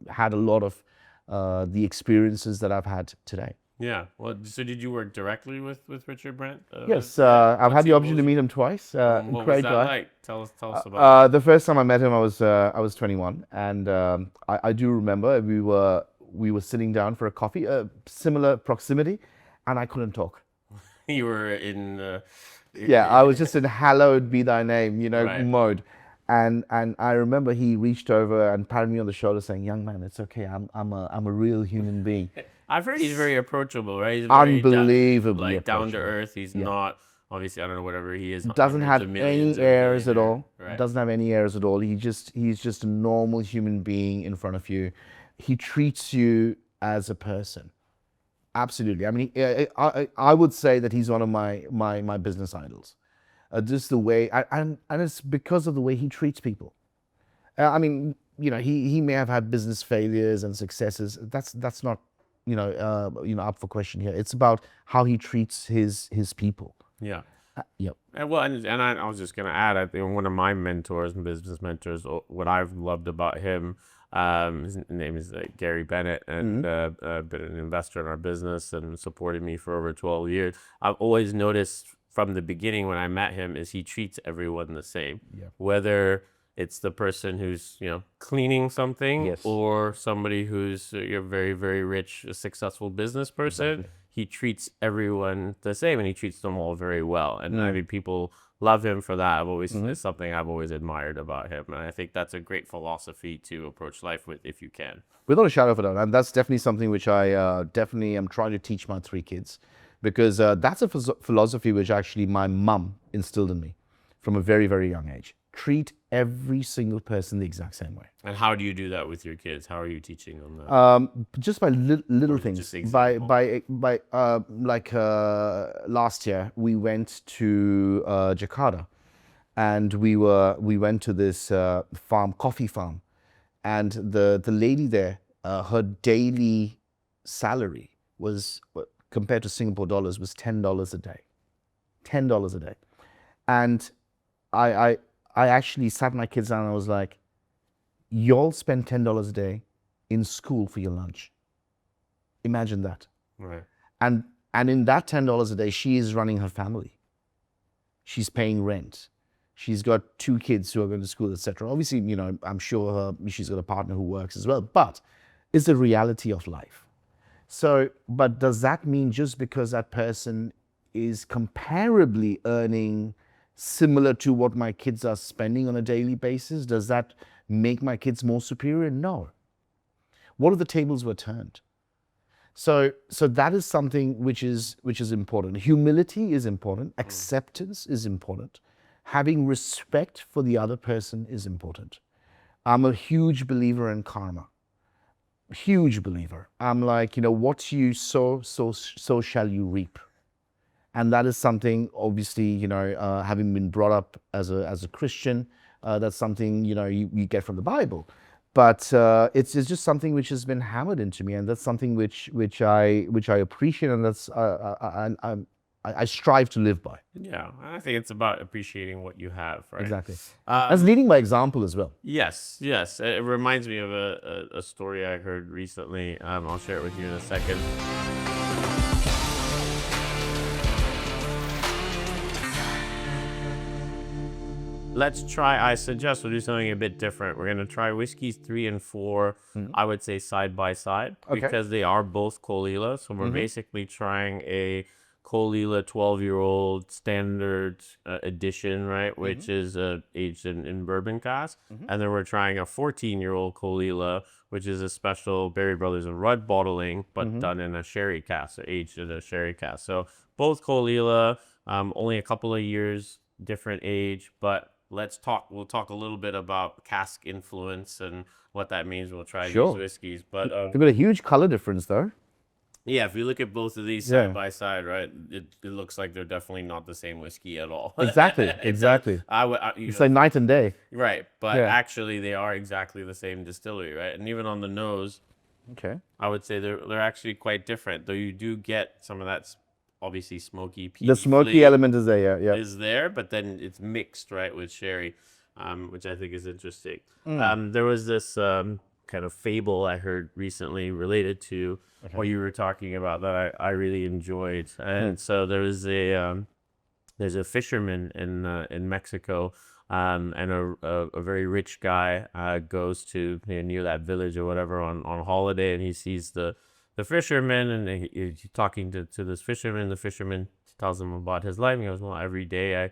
had a lot of the experiences that I've had today. Yeah. Well, so did you work directly with Richard Brandt? Yes, I've had the opportunity to meet him twice. What Great was that guy. like? Tell us about The first time I met him, I was 21, and I do remember we were sitting down for a coffee, similar proximity, and I couldn't talk. it. You were in. Yeah, I was just in hallowed be thy name, Right. mode. And I remember he reached over and patted me on the shoulder saying, "Young man, it's okay. I'm a real human being." I've heard he's very approachable, right? He's very Unbelievably down to approachable. earth. He's not, obviously, I don't know, whatever he is. Doesn't hundreds have of millions any or airs at all. billionaire. Right. Doesn't have any airs at all. He's just a normal human being in front of you. He treats you as a person. Absolutely. I mean, I would say that he's one of my business idols. Just the way, and it's because of the way he treats people. I mean, he may have had business failures and successes. That's not, up for question here. It's about how he treats his people. Yeah. Yep. And well, and I was just gonna add, I think one of my mentors and business mentors, what I've loved about him, his name is Gary Bennett, and been an investor in our business and supported me for over 12 years. I've always noticed from the beginning when I met him is he treats everyone the same, whether it's the person who's cleaning something, Yes. or somebody who's a very, very rich, successful business person. Exactly. He treats everyone the same, and he treats them all very well. And I mean, people love him for that. It's something I've always admired about him, and I think that's a great philosophy to approach life with if you can. Without a shadow of a doubt, and that's definitely something which I definitely am trying to teach my 3 kids, because that's a philosophy which actually my mum instilled in me from a very, very young age. Treat every single person the exact same way. And how do you do that with your kids? How are you teaching them that? Just by little things. just example. By last year we went to Jakarta, and we went to this coffee farm, and the lady there, her daily salary was compared to Singapore dollars was $10 a day, $10 a day, and I actually sat my kids down and I was like, y'all spend $10 a day in school for your lunch. Imagine that. Right. And in that $10 a day, she is running her family. She's paying rent. She's got 2 kids who are going to school, etc. Obviously, you know, I'm sure she's got a partner who works as well, but it's the reality of life. So, but does that mean just because that person is comparably earning similar to what my kids are spending on a daily basis, does that make my kids more superior? No. What if the tables were turned? So that is something which is important. Humility is important. Acceptance is important. Having respect for the other person is important. I'm a huge believer in karma. Huge believer. I'm like, you know, what you sow, so shall you reap. And that is something, obviously, you know, having been brought up as a Christian, that's something, you know, you get from the Bible. But it's just something which has been hammered into me, and that's something which I appreciate, and that's I strive to live by. Yeah, I think it's about appreciating what you have, right? Exactly. As leading by example as well. Yes. It reminds me of a story I heard recently. I'll share it with you in a second. I suggest we'll do something a bit different. We're going to try whiskeys 3 and 4, I would say side by side, because they are both Caol Ila. So we're basically trying a Caol Ila 12-year-old standard edition, right, which is aged in bourbon cask. And then we're trying a 14-year-old Caol Ila, which is a special Berry Brothers and Rudd bottling, but done in a sherry cask, so aged in a sherry cask. So both Caol Ila, only a couple of years different age, but we'll talk a little bit about cask influence and what that means. We'll try these whiskeys, but they've got a huge color difference though. Yeah, if you look at both of these side by side, right, it looks like they're definitely not the same whiskey at all. Exactly. It's like night and day. Right, but actually they are exactly the same distillery, right? And even on the nose, I would say they're actually quite different, though you do get some of that obviously smoky peaty the smoky element is there, is there, but then it's mixed, right, with sherry, which I think is interesting. There was this kind of fable I heard recently related to what you were talking about that I really enjoyed. And so there's a fisherman in Mexico, and a very rich guy goes to near that village or whatever on holiday, and he sees the fisherman, and he's talking to this fisherman. The fisherman tells him about his life. He goes, well, every day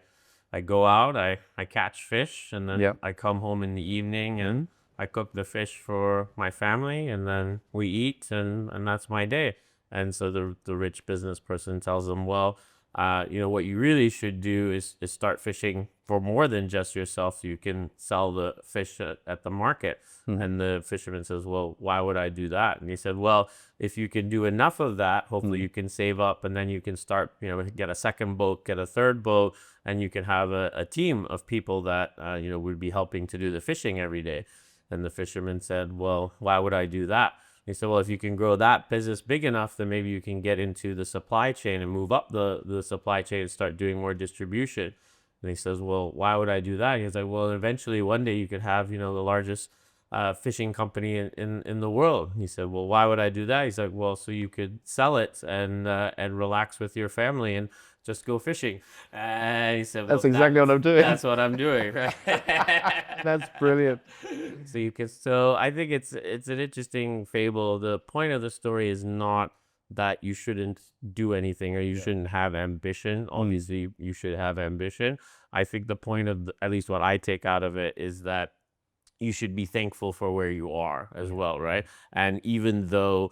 I go out, I catch fish, and then I come home in the evening and I cook the fish for my family, and then we eat, and that's my day. And so the rich business person tells him, well, what you really should do is start fishing for more than just yourself, so you can sell the fish at the market. And the fisherman says, well, why would I do that? And he said, well, if you can do enough of that, hopefully you can save up, and then you can start, get a second boat, get a third boat, and you can have a team of people that, would be helping to do the fishing every day. And the fisherman said, well, why would I do that? He said, well, if you can grow that business big enough, then maybe you can get into the supply chain and move up the supply chain and start doing more distribution. And he says, well, why would I do that? He's like, well, eventually one day you could have, the largest fishing company in the world. And he said, well, why would I do that? He's like, well, so you could sell it and relax with your family and just go fishing. And he said, well, that's exactly what I'm doing. That's what I'm doing, right? That's brilliant. So I think it's an interesting fable. The point of the story is not that you shouldn't do anything or you shouldn't have ambition. Obviously, you should have ambition. I think the point of, at least what I take out of it, is that you should be thankful for where you are as well, right? And even though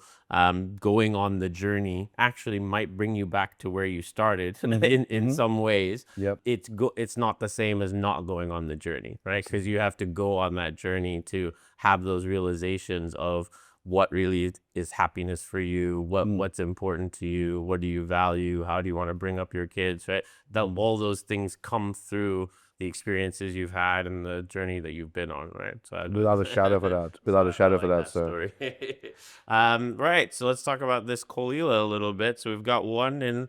going on the journey actually might bring you back to where you started in some ways, it's not the same as not going on the journey, right? Because you have to go on that journey to have those realizations of what really is happiness for you, what's important to you, what do you value, how do you want to bring up your kids, right? That all those things come through the experiences you've had and the journey that you've been on, right? So Without a shadow of a doubt. Without a shadow of a doubt, sir. story. Right. So let's talk about this Caol Ila a little bit. So we've got one in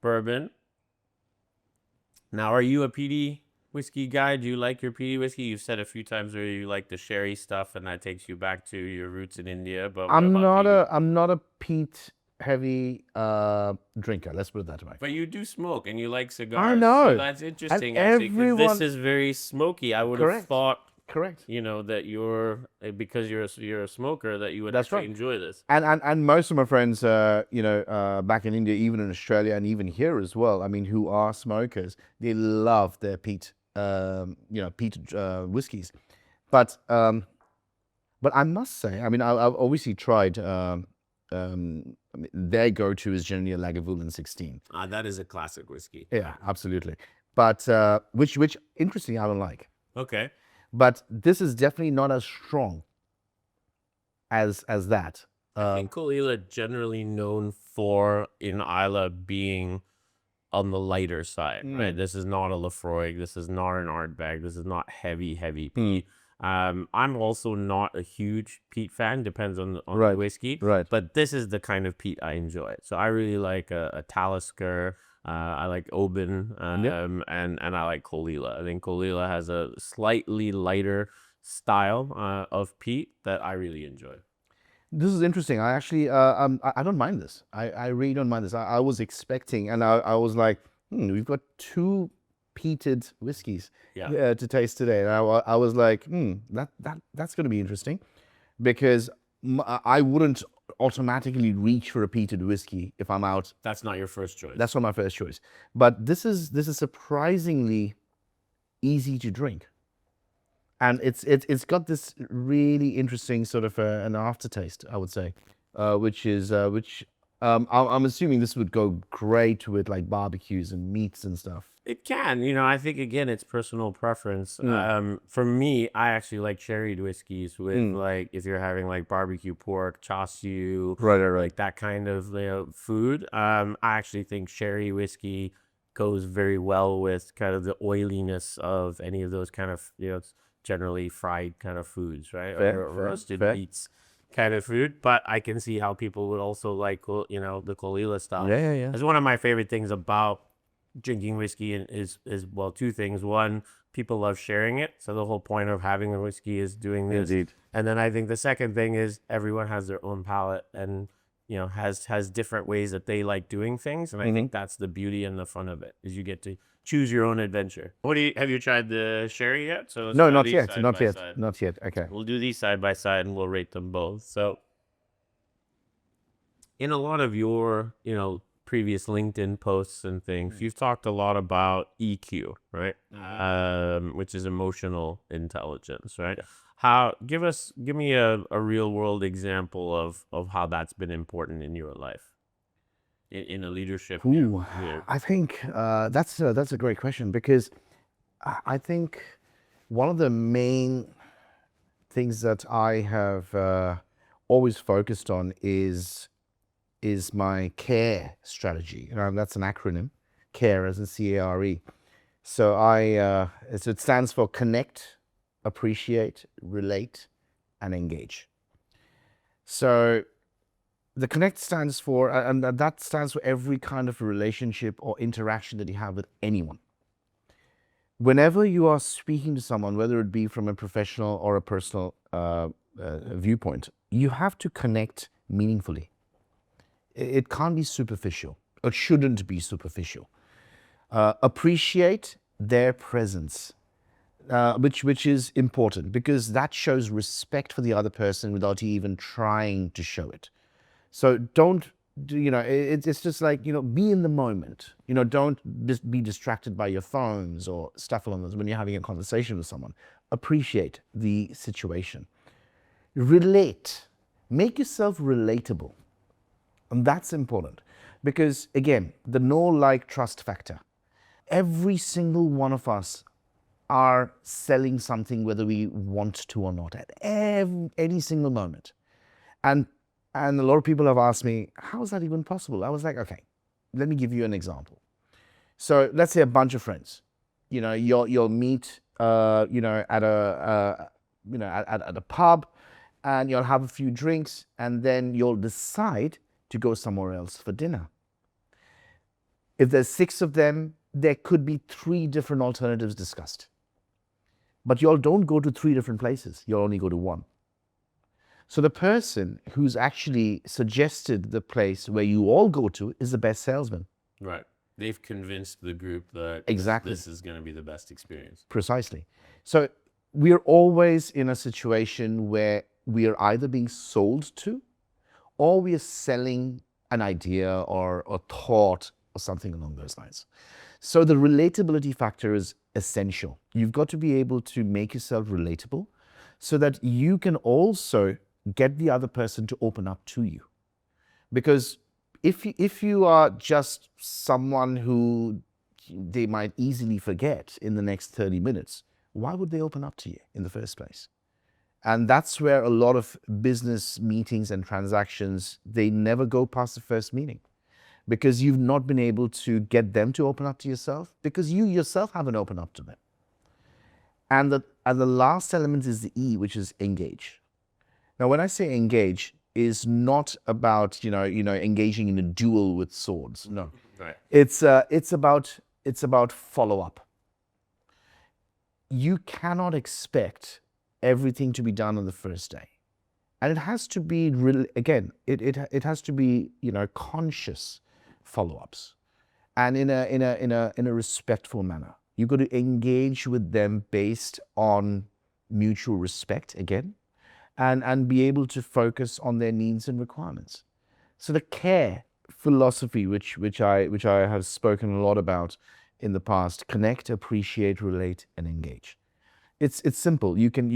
bourbon. Now, are you a peaty whiskey guy? Do you like your peaty whiskey? You've said a few times where you like the sherry stuff, and that takes you back to your roots in India. But what about peaty? I'm not a peat heavy drinker. Let's put it that way. But you do smoke and you like cigars. know. So that's interesting. And Actually, 'cause everyone- this is very smoky. I would have Correct. thought, Correct. you know, that because you're a smoker, that you would That's actually right. enjoy this. And most of my friends, back in India, even in Australia, and even here as well, I mean, who are smokers, they love their peat, peat whiskeys. But I must say, I mean, I've obviously tried. Their go-to is generally a Lagavulin 16. That is a classic whiskey. Yeah, absolutely. But which interestingly I don't like. Okay. But this is definitely not as strong as that. I think Caol Ila generally known for in Isla being on the lighter side, right? This is not a Lafroig. This is not an Ardbeg. This is not heavy peat. I'm also not a huge peat fan. Depends on the Right. whiskey. Right. But this is the kind of peat I enjoy. So I really like a Talisker. I like Oban, and I like Caol Ila. I think Caol Ila has a slightly lighter style of peat that I really enjoy. This is interesting. I actually, I don't mind this. I really don't mind this. I was expecting, and I was like, we've got two peated whiskeys to taste today. And I was like, that's going to be interesting, because I wouldn't automatically reach for a peated whiskey if I'm out. That's not your first choice. That's not my first choice. But this is surprisingly easy to drink. And it's got this really interesting sort of an aftertaste, I would say, which I'm assuming this would go great with like barbecues and meats and stuff. It can, I think again it's personal preference. For me, I actually like sherried whiskeys with like if you're having like barbecue pork, chashu, Right. like that kind of food. I actually think sherry whiskey goes very well with kind of the oiliness of any of those kind of generally fried kind of foods, right? Fair, Or roasted fair. meats kind of food. But I can see how people would also like the Caol Ila stuff. Yeah. That's one of my favorite things about drinking whiskey is well, two things. One, people love sharing it, so the whole point of having a whiskey is doing this. Indeed. And then I think the second thing is everyone has their own palate and has different ways that they like doing things, and I think that's the beauty and the fun of it, is you get to choose your own adventure. Have you tried the sherry yet? So let's No, try not these yet. side Not by yet. side. Not yet. Okay. We'll do these side by side and we'll rate them both. So in a lot of your, previous LinkedIn posts and things, you've talked a lot about EQ, right? Which is emotional intelligence, right? Give me a real world example of how that's been important in your life in a leadership. Ooh, I think that's a great question, because I think one of the main things that I have always focused on is my CARE strategy. That's an acronym, CARE as in CARE. So so it stands for connect, appreciate, relate, and engage. So the connect stands for, and that stands for every kind of relationship or interaction that you have with anyone. Whenever you are speaking to someone, whether it be from a professional or a personal viewpoint, you have to connect meaningfully. It can't be superficial. It shouldn't be superficial. Appreciate their presence, which is important, because that shows respect for the other person without you even trying to show it. So don't it's just like, be in the moment. Don't just be distracted by your phones or stuff along those when you're having a conversation with someone. Appreciate the situation. Relate. Make yourself relatable. And that's important, because again, the know, like, trust factor. Every single one of us are selling something, whether we want to or not, at any single moment. And a lot of people have asked me, how is that even possible? I was like, okay, let me give you an example. So let's say a bunch of friends. you'll meet at a pub, and you'll have a few drinks, and then you'll decide to go somewhere else for dinner. If there's 6 of them, there could be 3 different alternatives discussed. But you all don't go to 3 different places. You'll only go to 1. So the person who's actually suggested the place where you all go to is the best salesman. Right. They've convinced the group that Exactly. this is going to be the best experience. Precisely. So we're always in a situation where we are either being sold to, or we are selling an idea or a thought or something along those lines. So the relatability factor is essential. You've got to be able to make yourself relatable so that you can also get the other person to open up to you. Because if you are just someone who they might easily forget in the next 30 minutes, why would they open up to you in the first place? And that's where a lot of business meetings and transactions, they never go past the first meeting, because you've not been able to get them to open up to yourself, because you yourself haven't opened up to them. And the last element is the E, which is engage. Now, when I say engage, is not about engaging in a duel with swords. No, Right. it's about follow up. You cannot expect everything to be done on the first day, and it has to be it has to be conscious follow-ups, and in a respectful manner. You've got to engage with them based on mutual respect again, and be able to focus on their needs and requirements. So the care philosophy, which I have spoken a lot about in the past: connect, appreciate, relate, and engage. It's simple. You can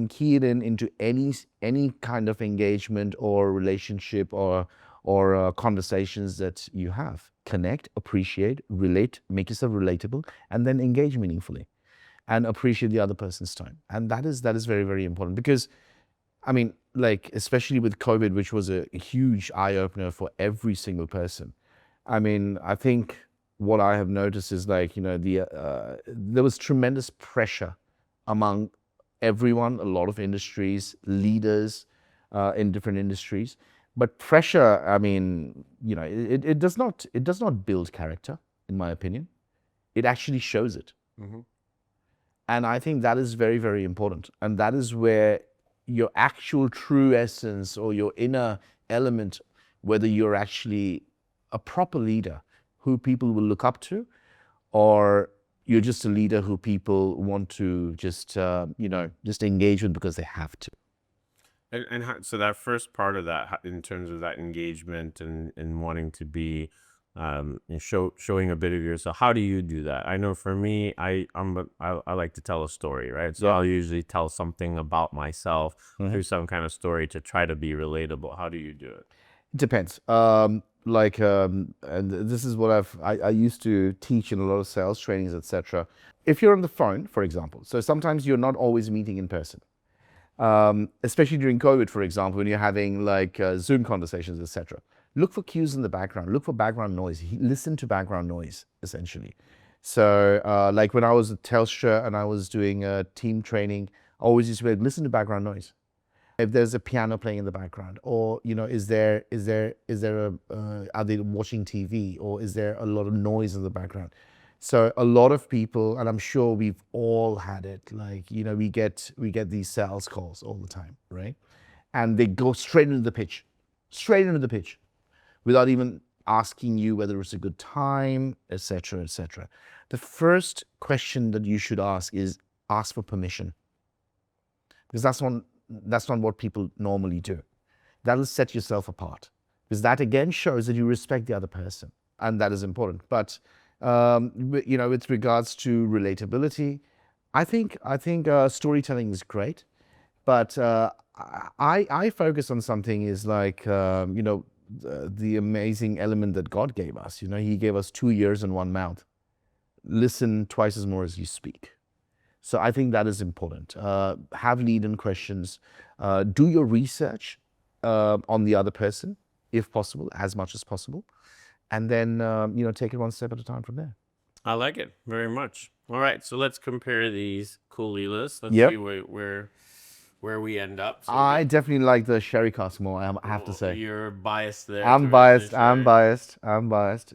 key it into any kind of engagement or relationship or conversations that you have. Connect, appreciate, relate, make yourself relatable, and then engage meaningfully, and appreciate the other person's time. And that is very, very important, because I mean, like, especially with COVID, which was a huge eye-opener for every single person. I mean, I think what I have noticed is, like, there was tremendous pressure among everyone, a lot of industries, leaders in different industries. But pressure, I mean, it does not build character, in my opinion. It actually shows it. Mm-hmm. And I think that is very, very important. And that is where your actual true essence, or your inner element, whether you're actually a proper leader who people will look up to, or you're just a leader who people want to just engage with because they have to. So that first part of that, in terms of that engagement and wanting to be showing a bit of yourself, how do you do that? I know for me, I like to tell a story, right? So I'll usually tell something about myself through some kind of story to try to be relatable. How do you do it? It depends. And this is what I used to teach in a lot of sales trainings, etc. If you're on the phone, for example, so sometimes you're not always meeting in person. Especially during COVID, for example, when you're having Zoom conversations, etc. Look for cues in the background. Look for background noise. Listen to background noise, essentially. So, like when I was at Telstra and I was doing team training, I always used to be like, listen to background noise. If there's a piano playing in the background, or is there are they watching TV, or is there a lot of noise in the background? So a lot of people, and I'm sure we've all had it, we get these sales calls all the time, right? And they go straight into the pitch, without even asking you whether it's a good time, etc., etc. The first question that you should ask is ask for permission, because that's not what people normally do. That'll set yourself apart, because that again shows that you respect the other person, and that is important. But with regards to relatability, I think storytelling is great, but I focus on something is the amazing element that God gave us. He gave us 2 ears and 1 mouth. Listen twice as more as you speak. So I think that is important. Have lead-in questions. Do your research on the other person, if possible, as much as possible. And then, take it one step at a time from there. I like it very much. All right, so let's compare these Caol Ilas. Let's Yep. see where we end up. So I definitely like the sherry cask more, I have to say. you're biased there. I'm towards the biased. I'm sherry. biased. I'm biased.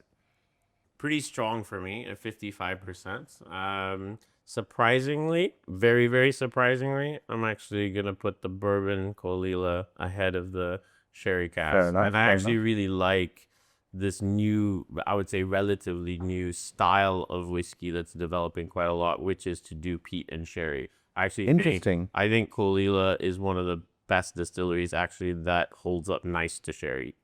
Pretty strong for me at 55%. Surprisingly, very, very surprisingly, I'm actually going to put the bourbon Caol Ila ahead of the sherry cask. enough, And I fair actually really like this new, I would say relatively new style of whiskey that's developing quite a lot, which is to do peat and sherry. I actually Interesting. I think Caol Ila is one of the best distilleries actually that holds up nice to sherry.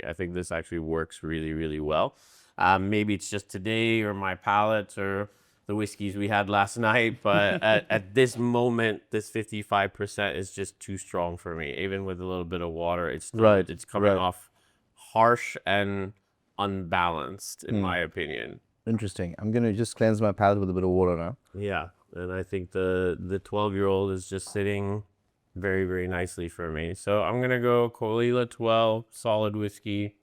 I think this actually works really, really well. Maybe it's just today or my palate or the whiskeys we had last night, but at this moment, this 55% is just too strong for me. Even with a little bit of water, it's coming off harsh and unbalanced, in my opinion. Interesting. I'm going to just cleanse my palate with a bit of water now. Yeah, and I think the 12-year-old is just sitting very, very nicely for me. So I'm going to go Caol Ila 12, solid whiskey.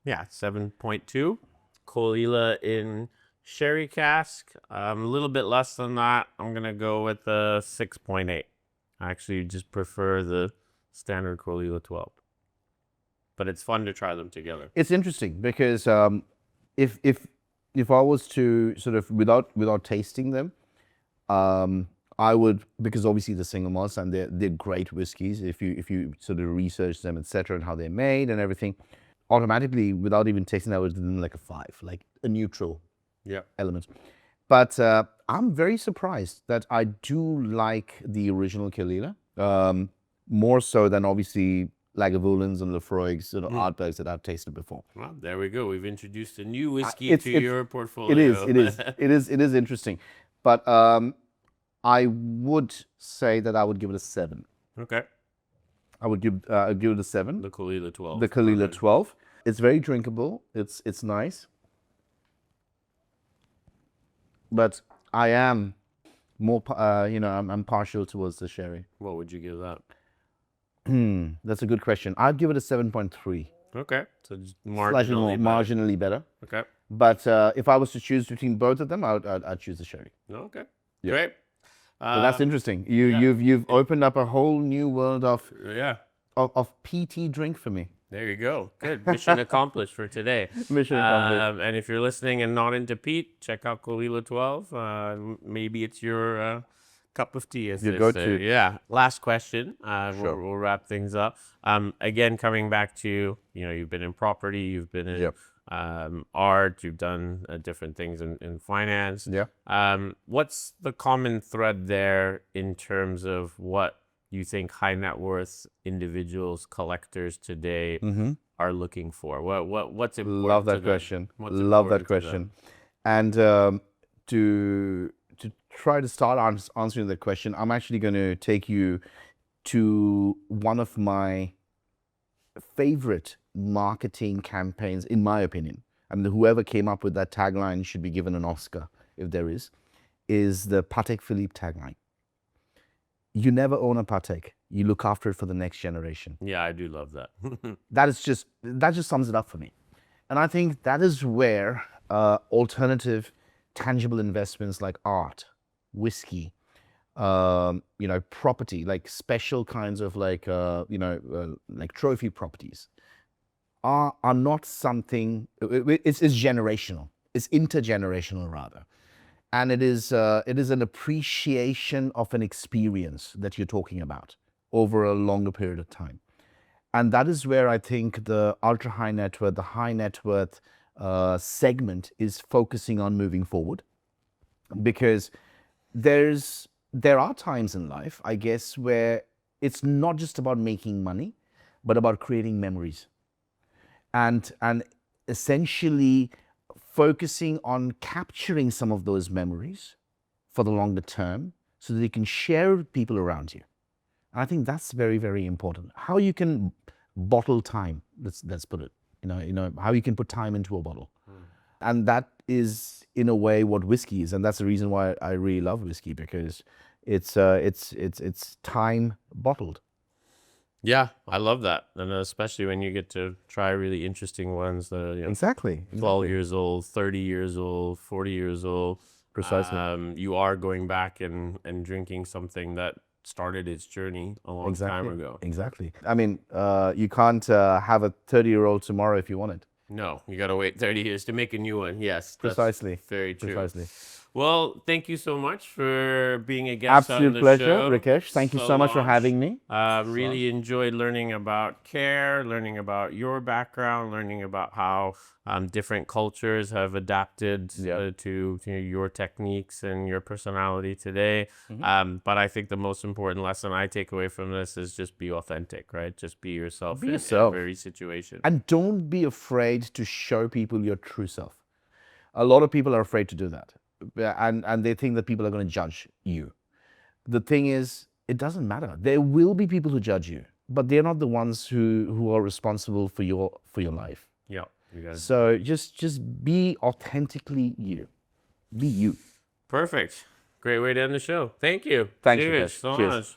Yeah, 7.2. Caol Ila in sherry cask. A little bit less than that. I'm going to go with a 6.8. I actually just prefer the standard Caol Ila 12. But it's fun to try them together. It's interesting because if I was to sort of without tasting them, I would, because obviously the single malts and they're great whiskeys if you sort of research them, etc., and how they're made and everything. Automatically, without even tasting, I would give them like a 5, like a neutral element. But I'm very surprised that I do like the original Caol Ila, more so than obviously Lagavulins and Lafroigs and Ardbegs that I've tasted before. Well, there we go. We've introduced a new whiskey to your portfolio. It is interesting. But I would say that I would give it a 7. Okay. I would give it a 7. The Caol Ila 12. The Caol Ila 12. It's very drinkable. It's nice. But I am more, I'm partial towards the sherry. What would you give that? That's a good question. I'd give it a 7.3. Okay. So just Slightly more, marginally better. Okay. But if I was to choose between both of them, I'd choose the sherry. Okay. Yeah. Great. So that's interesting. You've opened up a whole new world of PT drink for me. There you go. Good. Mission accomplished for today. Mission accomplished. And if you're listening and not into peat, check out Caol Ila 12. Maybe it's your cup of tea, as Your they go-to. say. Yeah. Last question. Sure. We'll wrap things up. Again, coming back to, you've been in property, you've been in art, you've done different things in finance. Yeah. What's the common thread there in terms of what you think high net worth individuals, collectors today are looking for? What's important? Love that to them? question. What's Love that important to question. And to try to start answering that question, I'm actually going to take you to one of my favorite marketing campaigns, in my opinion. I mean, whoever came up with that tagline should be given an Oscar, if there is the Patek Philippe tagline. You never own a Patek. You look after it for the next generation. Yeah, I do love that. That just sums it up for me. And I think that is where alternative, tangible investments like art, whiskey, property, like special kinds of like trophy properties are not something, it's generational. It's intergenerational rather. And it is an appreciation of an experience that you're talking about over a longer period of time. And that is where I think the ultra high net worth, the high net worth segment is focusing on moving forward. Because there are times in life, I guess, where it's not just about making money, but about creating memories. And essentially focusing on capturing some of those memories for the longer term so that you can share with people around you. And I think that's very, very important. How you can bottle time, let's put it, how you can put time into a bottle. And that is, in a way, what whiskey is. And that's the reason why I really love whiskey, because it's time bottled. Yeah, I love that. And especially when you get to try really interesting ones that are, Exactly. 12 years old, 30 years old, 40 years old. Precisely. You are going back and drinking something that started its journey a long time ago. Exactly. I mean, you can't have a 30-year-old tomorrow if you want it. No, you got to wait 30 years to make a new one. Yes, that's Precisely. very true. Precisely. Well, thank you so much for being a guest on Absolute the pleasure, show. Rickesh. Thank you so much for Solange. having me. Really enjoyed learning about care, learning about your background, learning about how different cultures have adapted to your techniques and your personality today. But I think the most important lesson I take away from this is just be authentic, right? Just be yourself in every situation. And don't be afraid to show people your true self. A lot of people are afraid to do that. And they think that people are going to judge you. The thing is, it doesn't matter. There will be people who judge you, but they're not the ones who are responsible for your life. Yeah, you guys. So just be authentically you. Be you. Perfect. Great way to end the show. Thank you. Thanks, Cheers. Rickesh. So Cheers. much.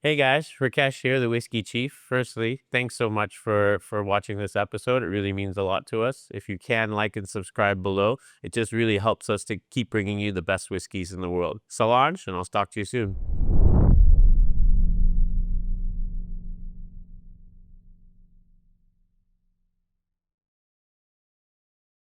Hey guys, Rickesh here, the Whiskey Chief. Firstly, thanks so much for watching this episode. It really means a lot to us. If you can, like and subscribe below. It just really helps us to keep bringing you the best whiskeys in the world. Solange, and I'll talk to you soon.